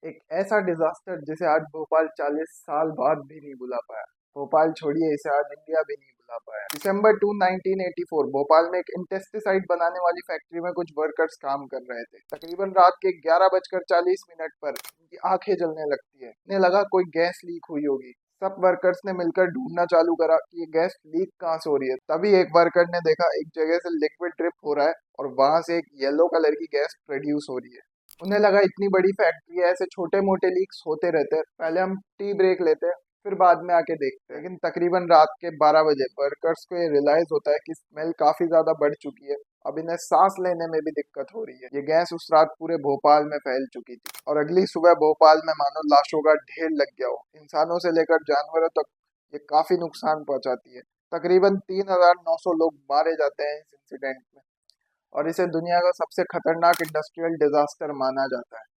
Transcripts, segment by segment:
एक ऐसा डिजास्टर जिसे आज भोपाल 40 साल बाद भी नहीं भुला पाया। भोपाल छोड़िए, इसे आज इंडिया भी नहीं भुला पाया। दिसंबर 1984 भोपाल में एक इंटेस्टिसाइड बनाने वाली फैक्ट्री में कुछ वर्कर्स काम कर रहे थे। तकरीबन रात के 11:40 पर उनकी आंखें जलने लगती है। उन्हें लगा कोई गैस लीक हुई होगी। सब वर्कर्स ने मिलकर ढूंढना चालू करा कि ये गैस लीक कहाँ से हो रही है। तभी एक वर्कर ने देखा एक जगह से लिक्विड ड्रिप हो रहा है और वहां से एक येलो कलर की गैस प्रोड्यूस हो रही है। उन्हें लगा इतनी बड़ी फैक्ट्री है, ऐसे छोटे मोटे लीक्स होते रहते हैं, पहले हम टी ब्रेक लेते हैं, फिर बाद में आके देखते हैं। लेकिन तकरीबन रात के 12 बजे वर्कर्स को ये रियलाइज होता है कि स्मेल काफी ज्यादा बढ़ चुकी है। अब इन्हें सांस लेने में भी दिक्कत हो रही है। ये गैस उस रात पूरे भोपाल में फैल चुकी थी और अगली सुबह भोपाल में मानो लाशों का ढेर लग गया हो। इंसानों से लेकर जानवरों तक ये काफी नुकसान पहुंचाती है। तकरीबन 3,900 लोग मारे जाते हैं इस इंसिडेंट में और इसे दुनिया का सबसे खतरनाक इंडस्ट्रियल डिजास्टर माना जाता है।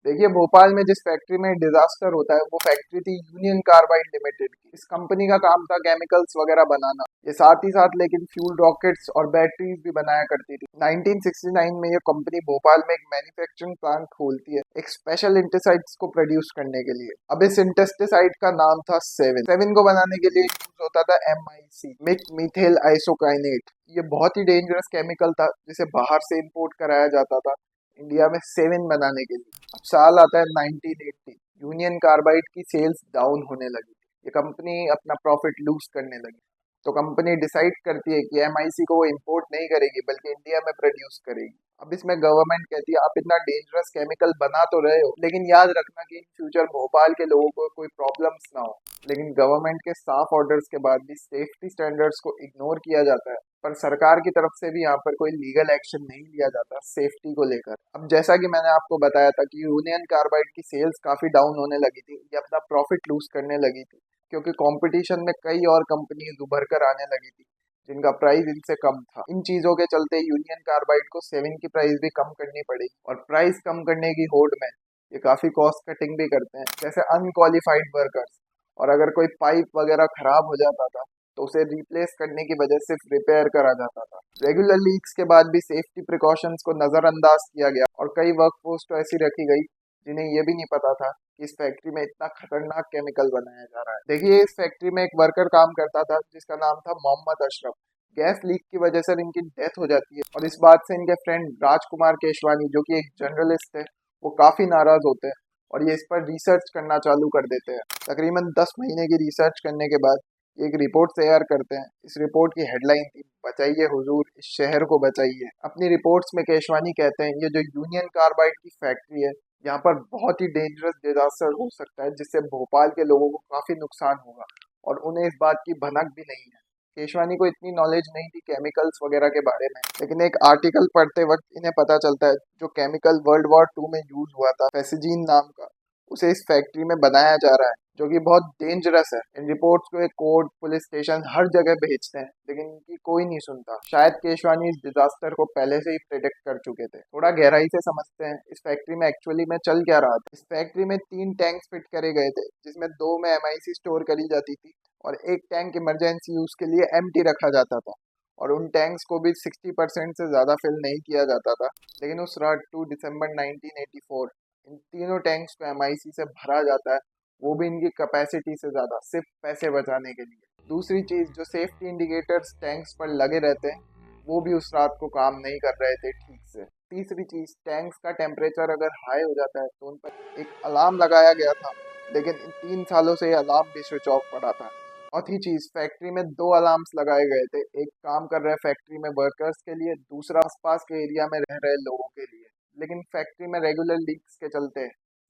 देखिए, भोपाल में जिस फैक्ट्री में डिजास्टर होता है वो फैक्ट्री थी यूनियन कार्बाइड लिमिटेड की। इस कंपनी का काम था केमिकल्स वगैरह बनाना। ये साथ ही साथ लेकिन फ्यूल रॉकेट्स और बैटरीज भी बनाया करती थी। 1969 में ये कंपनी भोपाल में एक मैन्युफैक्चरिंग प्लांट खोलती है एक स्पेशल इंटेसाइड्स को प्रोड्यूस करने के लिए। अब इस इंटेस्टिसाइड का नाम था सेवन को बनाने के लिए यूज होता था MIC, मिक मीथेल आइसोकाइनेट। ये बहुत ही डेंजरस केमिकल था जिसे बाहर से इंपोर्ट कराया जाता था इंडिया में सेवन बनाने के लिए। अब साल आता है 1980। यूनियन कार्बाइड की सेल्स डाउन होने लगी। ये कंपनी अपना प्रॉफिट लूज करने लगी। तो कंपनी डिसाइड करती है कि MIC को वो इंपोर्ट नहीं करेगी बल्कि इंडिया में प्रोड्यूस करेगी। अब इसमें गवर्नमेंट कहती है आप इतना डेंजरस केमिकल बना तो रहे हो, लेकिन याद रखना कि इन फ्यूचर भोपाल के लोगों को कोई प्रॉब्लम्स ना हो। लेकिन गवर्नमेंट के साफ ऑर्डर्स के बाद भी सेफ्टी स्टैंडर्ड्स को इग्नोर किया जाता है। पर सरकार की तरफ से भी यहाँ पर कोई लीगल एक्शन नहीं लिया जाता सेफ्टी को लेकर। अब जैसा कि मैंने आपको बताया था कि यूनियन कार्बाइड की सेल्स काफी डाउन होने लगी थी, ये अपना प्रॉफिट लूज करने लगी थी क्योंकि कंपटीशन में कई और कंपनीज उभर कर आने लगी थी जिनका प्राइस इनसे कम था। इन चीजों के चलते यूनियन कार्बाइड को सेवन की प्राइस भी कम करनी पड़ी और प्राइस कम करने की होड़ में ये काफी कॉस्ट कटिंग भी करते हैं, जैसे अनक्वालिफाइड वर्कर्स। और अगर कोई पाइप वगैरह खराब हो जाता था तो उसे रिप्लेस करने की वजह सिर्फ रिपेयर करा जाता था। रेगुलर लीक्स के बाद भी सेफ्टी प्रिकॉशंस को नजरअंदाज किया गया और कई वर्कफोर्स तो ऐसी रखी गई जिन्हें ये भी नहीं पता था कि इस फैक्ट्री में इतना खतरनाक केमिकल बनाया जा रहा है। देखिए, इस फैक्ट्री में एक वर्कर काम करता था जिसका नाम था मोहम्मद अशरफ। गैस लीक की वजह से इनकी डेथ हो जाती है और इस बात से इनके फ्रेंड राजकुमार केशवानी, जो कि एक जर्नलिस्ट है, वो काफी नाराज होते हैं और ये इस पर रिसर्च करना चालू कर देते हैं। तकरीबन 10 महीने की रिसर्च करने के बाद एक रिपोर्ट तैयार करते हैं। इस रिपोर्ट की हेडलाइन थी बचाइए हुजूर, इस शहर को बचाइए। अपनी रिपोर्ट्स में केशवानी कहते हैं ये जो यूनियन कार्बाइड की फैक्ट्री है, यहाँ पर बहुत ही डेंजरस डिजास्टर हो सकता है जिससे भोपाल के लोगों को काफी नुकसान होगा और उन्हें इस बात की भनक भी नहीं है। केशवानी को इतनी नॉलेज नहीं थी केमिकल्स वगैरह के बारे में, लेकिन एक आर्टिकल पढ़ते वक्त इन्हें पता चलता है जो केमिकल वर्ल्ड वॉर 2 में यूज हुआ था, फेसिजीन नाम का, उसे इस फैक्ट्री में बनाया जा रहा है जो कि बहुत डेंजरस है। इन रिपोर्ट्स को एक कोर्ट, पुलिस स्टेशन, हर जगह भेजते हैं लेकिन इनकी कोई नहीं सुनता। शायद केशवानी इस डिजास्टर को पहले से ही प्रेडिक्ट कर चुके थे। थोड़ा गहराई से समझते हैं इस फैक्ट्री में एक्चुअली में चल क्या रहा था। इस फैक्ट्री में 3 टैंक्स फिट करे गए थे जिसमें 2 में MIC स्टोर करी जाती थी और एक टैंक इमरजेंसी यूज के लिए एम्प्टी रखा जाता था और उन टैंक्स को भी 60% से ज्यादा फिल नहीं किया जाता था। लेकिन उस रात 2 दिसंबर 1984 इन तीनों टैंक्स को MIC से भरा जाता है, वो भी इनकी कैपेसिटी से ज्यादा, सिर्फ पैसे बचाने के लिए। दूसरी चीज, जो सेफ्टी इंडिकेटर्स टैंक्स पर लगे रहते हैं वो भी उस रात को काम नहीं कर रहे थे ठीक से। तीसरी चीज, टैंक्स का टेम्परेचर अगर हाई हो जाता है तो उन पर एक अलार्म लगाया गया था, लेकिन इन 3 सालों से ये अलार्म भी स्विच ऑफ पड़ा था। चौथी चीज, फैक्ट्री में 2 अलार्म्स लगाए गए थे। एक काम कर रहे फैक्ट्री में वर्कर्स के लिए, दूसरा आसपास के एरिया में रह रहे लोगों के लिए। लेकिन फैक्ट्री में रेगुलर लीक्स के चलते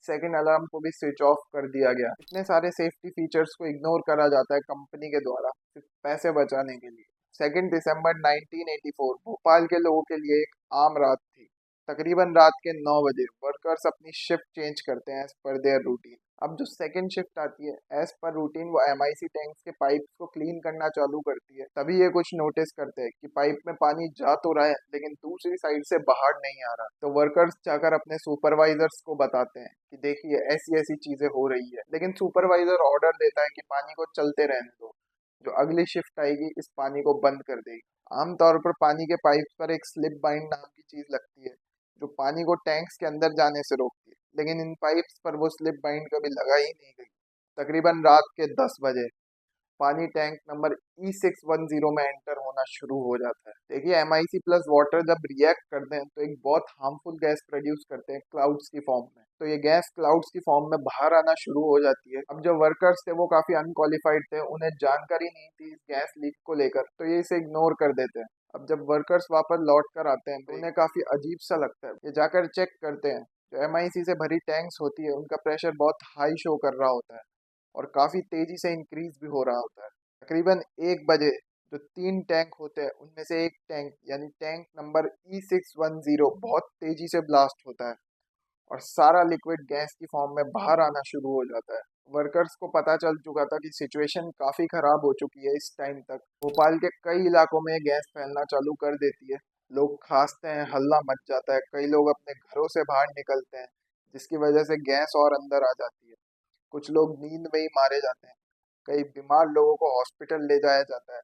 सेकंड अलार्म को भी स्विच ऑफ कर दिया गया। इतने सारे सेफ्टी फीचर्स को इग्नोर करा जाता है कंपनी के द्वारा सिर्फ पैसे बचाने के लिए। 2 दिसंबर 1984 भोपाल के लोगों के लिए एक आम रात थी। तकरीबन रात के 9 बजे वर्कर्स अपनी शिफ्ट चेंज करते हैं एज पर देयर रूटीन। अब जो सेकंड शिफ्ट आती है, एज पर रूटीन वो एमआईसी टैंक्स के पाइप्स को क्लीन करना चालू करती है। तभी ये कुछ नोटिस करते हैं कि पाइप में पानी जा तो रहा है लेकिन दूसरी साइड से बाहर नहीं आ रहा। तो वर्कर्स जाकर अपने सुपरवाइजर्स को बताते हैं कि देखिए ऐसी ऐसी चीजें हो रही है। लेकिन सुपरवाइजर ऑर्डर देता है कि पानी को चलते रहने दो, जो अगली शिफ्ट आएगी इस पानी को बंद कर देगी। आमतौर पर पानी के पाइप पर एक स्लिप बाइंड नाम की चीज लगती है जो पानी को टैंक्स के अंदर जाने से रोकती है, लेकिन इन पाइप्स पर वो स्लिप बाइंड कभी लगा ही नहीं गई। तकरीबन रात के 10 बजे पानी टैंक नंबर E610 में एंटर होना शुरू हो जाता है। देखिए एमआईसी प्लस वाटर जब रिएक्ट करते हैं तो एक बहुत हार्मफुल गैस प्रोड्यूस करते हैं क्लाउड्स की फॉर्म में। तो ये गैस क्लाउड्स की फॉर्म में बाहर आना शुरू हो जाती है। अब जो वर्कर्स थे वो काफी अनक्वालिफाइड थे, उन्हें जानकारी नहीं थी इस गैस लीक को लेकर, तो ये इसे इग्नोर कर देते हैं। अब जब वर्कर्स वापस लौट कर आते हैं तो उन्हें काफी अजीब सा लगता है। ये जाकर चेक करते हैं, जो एमआईसी से भरी टैंक्स होती है उनका प्रेशर बहुत हाई शो कर रहा होता है और काफी तेजी से इंक्रीज भी हो रहा होता है। तकरीबन 1 बजे जो 3 टैंक होते हैं उनमें से एक टैंक यानी टैंक नंबर E610 बहुत तेजी से ब्लास्ट होता है और सारा लिक्विड गैस की फॉर्म में बाहर आना शुरू हो जाता है। वर्कर्स को पता चल चुका था कि सिचुएशन काफी खराब हो चुकी है। इस टाइम तक भोपाल के कई इलाकों में गैस फैलना चालू कर देती है। लोग खांसते हैं, हल्ला मच जाता है, कई लोग अपने घरों से बाहर निकलते हैं जिसकी वजह से गैस और अंदर आ जाती है। कुछ लोग नींद में ही मारे जाते हैं, कई बीमार लोगों को हॉस्पिटल ले जाया जाता है,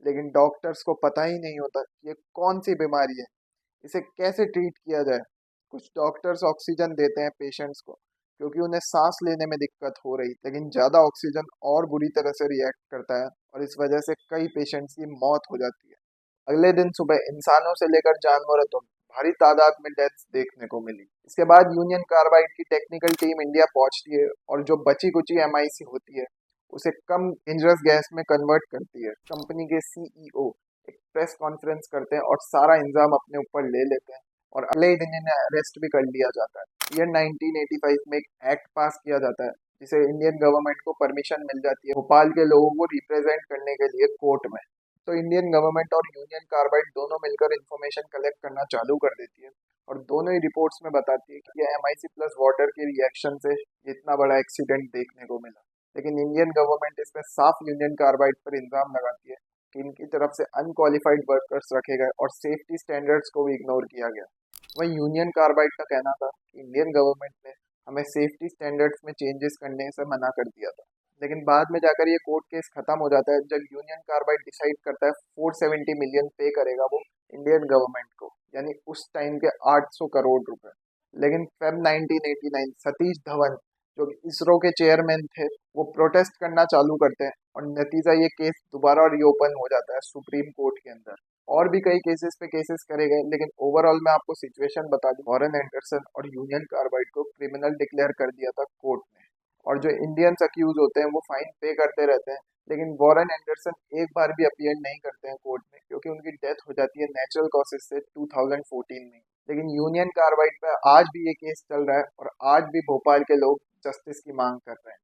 लेकिन डॉक्टर्स को पता ही नहीं होता कि ये कौन सी बीमारी है, इसे कैसे ट्रीट किया जाए। कुछ डॉक्टर्स ऑक्सीजन देते हैं पेशेंट्स को क्योंकि उन्हें सांस लेने में दिक्कत हो रही, लेकिन ज़्यादा ऑक्सीजन और बुरी तरह से रिएक्ट करता है और इस वजह से कई पेशेंट्स की मौत हो जाती है। अगले दिन सुबह इंसानों से लेकर जानवरों तक भारी तादाद में डेथ्स देखने को मिली। इसके बाद यूनियन कार्बाइड की टेक्निकल टीम इंडिया पहुंचती है और जो बची कुची एमआईसी होती है उसे कम डेंजरस गैस में कन्वर्ट करती है। कंपनी के सीईओ एक प्रेस कॉन्फ्रेंस करते हैं और सारा इंजाम अपने ऊपर ले लेते हैं और अगले ही दिन इन्हें अरेस्ट भी कर लिया जाता है। ईयर 1985 में एक एक्ट पास किया जाता है जिसे इंडियन गवर्नमेंट को परमिशन मिल जाती है भोपाल के लोगों को रिप्रेजेंट करने के लिए कोर्ट में। तो इंडियन गवर्नमेंट और यूनियन कार्बाइड दोनों मिलकर इन्फॉर्मेशन कलेक्ट करना चालू कर देती है और दोनों ही रिपोर्ट्स में बताती है कि ये एमआईसी प्लस वाटर के रिएक्शन से इतना बड़ा एक्सीडेंट देखने को मिला। लेकिन इंडियन गवर्नमेंट इसमें साफ यूनियन कार्बाइड पर इल्जाम लगाती है कि इनकी तरफ से अनक्वालिफाइड वर्कर्स रखे गए और सेफ्टी स्टैंडर्ड्स को भी इग्नोर किया गया। वही यूनियन कार्बाइड का कहना था कि इंडियन गवर्नमेंट ने हमें सेफ्टी स्टैंडर्ड्स में चेंजेस करने से मना कर दिया था। लेकिन बाद में जाकर ये कोर्ट केस खत्म हो जाता है जब यूनियन कार्बाइड डिसाइड करता है 470 मिलियन पे करेगा वो इंडियन गवर्नमेंट को, यानी उस टाइम के 800 करोड़ रुपए। लेकिन फेब 1989 सतीश धवन जो इसरो के चेयरमैन थे वो प्रोटेस्ट करना चालू करते हैं और नतीजा ये केस दोबारा रीओपन हो जाता है सुप्रीम कोर्ट के अंदर। और भी कई केसेस पे केसेस करे गए, लेकिन ओवरऑल मैं आपको सिचुएशन बता दूं, वॉरेन एंडरसन और यूनियन कार्बाइड को क्रिमिनल डिक्लेयर कर दिया था कोर्ट ने और जो इंडियंस अक्यूज होते हैं वो फाइन पे करते रहते हैं। लेकिन वॉरेन एंडरसन एक बार भी अपीयर नहीं करते हैं कोर्ट में क्योंकि उनकी डेथ हो जाती है नेचुरल कॉजेज से 2014 में। लेकिन यूनियन कार्बाइड पे आज भी ये केस चल रहा है और आज भी भोपाल के लोग जस्टिस की मांग कर रहे हैं।